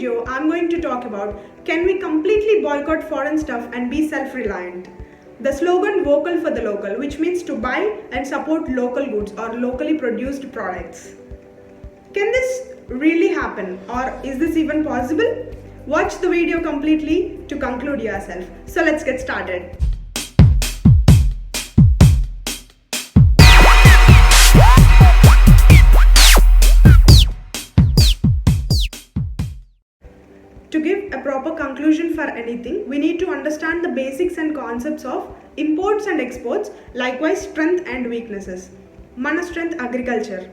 video, I'm going to talk about, can we completely boycott foreign stuff and be self-reliant? The slogan vocal for the local, which means to buy and support local goods or locally produced products. Can this really happen, or is this even possible? Watch the video completely to conclude yourself. So let's get started. To give a proper conclusion for anything, we need to understand the basics and concepts of imports and exports, likewise strength and weaknesses. Mana strength, agriculture.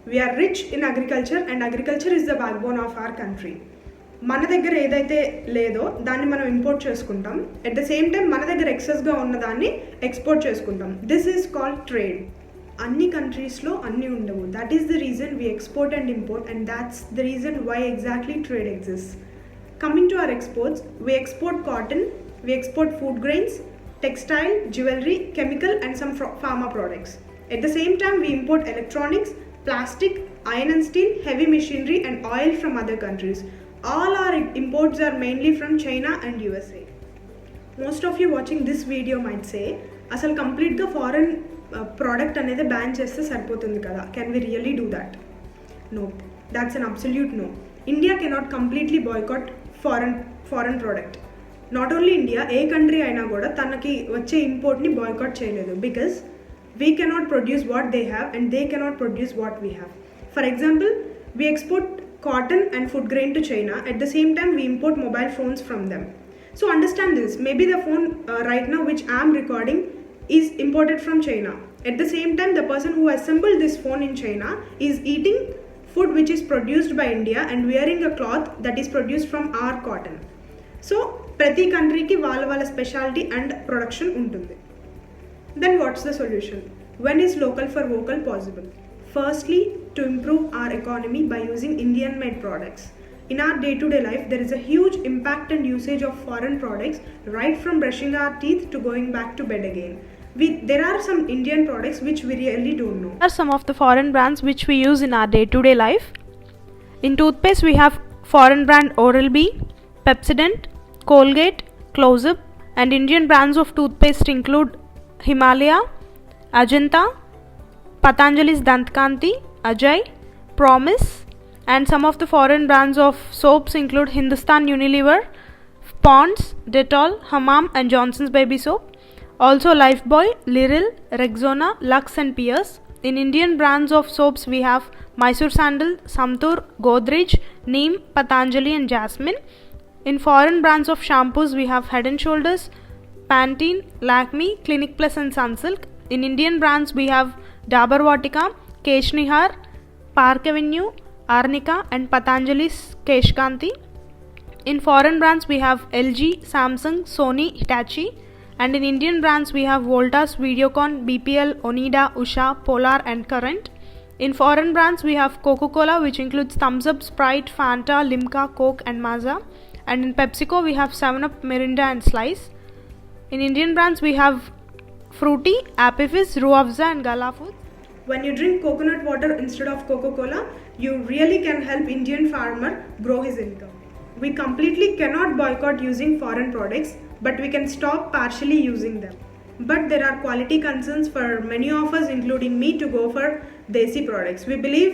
We are rich in agriculture and agriculture is the backbone of our country. మన దగ్గర ఏదైతే లేదో దాన్ని మనం import చేసుకుంటాం. At the same time మన దగ్గర ఎక్సెస్గా ఉన్నదాన్ని ఎక్స్పోర్ట్ చేసుకుంటాం. This is called trade. అన్ని కంట్రీస్లో అన్నీ ఉండవు. That is the reason we export and import, and that's the reason why exactly trade exist. Coming to our exports, we export cotton, we export food grains, textile, jewelry, chemical and some pharma products. At the same time, we import electronics, plastic, iron and steel, heavy machinery and oil from other countries. All our imports are mainly from China and USA. Most of you watching this video might say, asal complete ga foreign product anede ban cheste sarpotundi kada. Can we really do that? No, that's an absolute no. India cannot completely boycott foreign product. Not only India, A country అయినా కూడా తనకి వచ్చే ఇంపోర్ట్ని boycott చేయలేదు, because we cannot produce what they have and they cannot produce what we have. For example, we export cotton and food grain to China, at the same time we import mobile phones from them. So understand this, maybe the phone right now which I am recording is imported from China. At the same time, the person who assembled this phone in China is eating food which is produced by India and wearing a cloth that is produced from our cotton. So ప్రతి కంట్రీకి వాళ్ళ speciality and production ఉంటుంది. Then what's the solution? When is local for vocal possible? Firstly, to improve our economy by using Indian made products. In our day-to-day life, there is a huge impact and usage of foreign products, right from brushing our teeth to going back to bed again. There are some Indian products which we really don't know. Are some of the foreign brands which we use in our day-to-day life. In toothpaste, we have foreign brand Oral-B, Pepsodent, Colgate, Close-Up, and Indian brands of toothpaste include Himalaya, Ajanta, Patanjali's Dantkanti, Ajay, Promise, and some of the foreign brands of soaps include Hindustan Unilever, Pond's, Dettol, Hammam, and Johnson's Baby Soap. Also Lifebuoy, Liril, Rexona, Lux and Pierce. In Indian brands of soaps we have Mysore Sandal, Samtur, Godrej, Neem, Patanjali and Jasmine. In foreign brands of shampoos we have Head and Shoulders, Pantene, Lakme, Clinic Plus and Sunsilk. In Indian brands we have Dabur Vatika, Kesh Nihar, Park Avenue, Arnica and Patanjali's Keshkanti. In foreign brands we have LG, Samsung, Sony, Hitachi. And in Indian brands we have Voltas, Videocon, BPL, Onida, Usha, Polar and Current. In foreign brands we have Coca-Cola, which includes Thums Up, Sprite, Fanta, Limca, Coke and Maaza. And in PepsiCo we have 7up, Mirinda and Slice. In Indian brands we have Fruity, Appy Fizz, Ruafza and Gala Foods. When you drink coconut water instead of Coca-Cola, you really can help Indian farmer grow his income. We completely cannot boycott using foreign products, but we can stop partially using them. But there are quality concerns for many of us, including me, to go for Desi products. We believe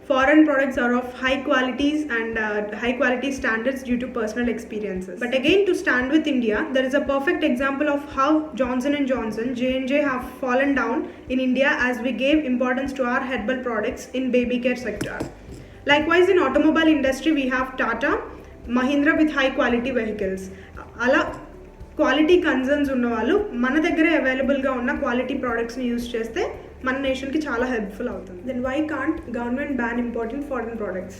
foreign products are of high qualities and high quality standards due to personal experiences. But again, to stand with India, there is a perfect example of how Johnson & Johnson, J&J, have fallen down in India as we gave importance to our herbal products in baby care sector. Likewise, in automobile industry, we have Tata, Mahindra with high quality vehicles. Ala quality concerns ఉన్న వాళ్ళు మన దగ్గరే అవైలబుల్గా ఉన్న quality ప్రోడక్ట్స్ని use చేస్తే మన నేషన్కి చాలా helpful అవుతుంది. Then why can't government ban important foreign products?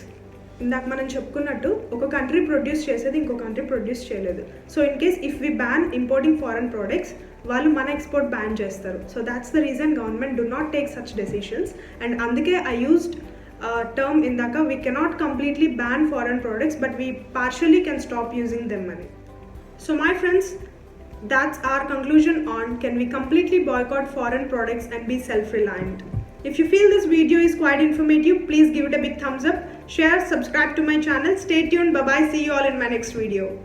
ఇందాక మనం చెప్పుకున్నట్టు ఒక కంట్రీ ప్రొడ్యూస్ చేసేది ఇంకో కంట్రీ ప్రొడ్యూస్ చేయలేదు. So in case if we ban importing foreign products, వాళ్ళు మన ఎక్స్పోర్ట్ బ్యాన్ చేస్తారు. So that's the reason government do not take such decisions. And అందుకే ఐ యూజ్డ్ టర్మ్ ఇందాక, we cannot completely ban foreign products, but we partially can stop using them అని. So my friends, that's our conclusion on can we completely boycott foreign products and be self-reliant. If you feel this video is quite informative, please give it a big thumbs up, share, subscribe to my channel. Stay tuned. Bye bye. See you all in my next video.